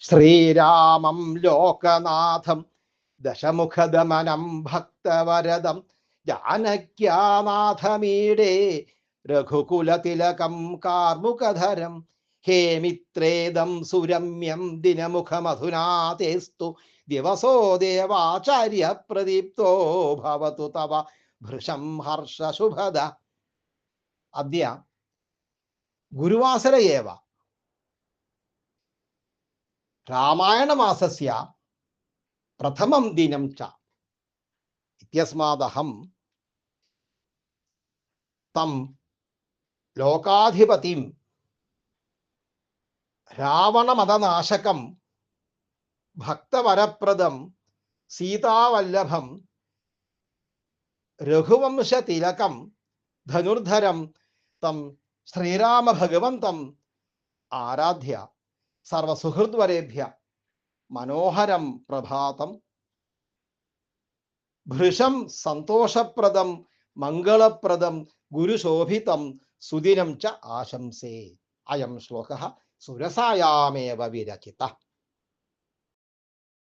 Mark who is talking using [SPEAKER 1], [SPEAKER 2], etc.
[SPEAKER 1] ശ്രീരാമം ലോകനാഥം ദശമുഖദമനം ഭക്തവരദം ജാനക്യാനാഥമീഡേ രഘുകുലതിലകം കാർമുകധരം ഹേമിത്രേദം സുരമ്യം ദിനമുഖമധുനാതേസ്തു ദിവസോ ദേവാചാര്യ പ്രദീപ്തോ ഭവതു തവ ഭൃശം ഹർഷശുഭദ. അദ്യ ഗുരുവാസര ഏവ രാമായണമാസസ്യ പ്രഥമം ദിനം ച ഇത്യസ്മാദഹം തം ലോകാധിപതിം രാവണമതനാശകം ഭക്തവരപ്രദം സീതാവല്ലഭം രഘുവംശതിലകം ധനുർധരം തം ശ്രീരാമഭഗവന്തം ആരാധ്യ സർവസുഹൃദ്വരേഭ്യ മനോഹരം പ്രഭാതം ഭൃശം സന്തോഷപ്രദം മംഗളപ്രദം ഗുരുശോഭിതം സുദിനം ച ആശംസേ. അയം ശ്ലോകഃ സുരസായാമേവ വിരചിതഃ.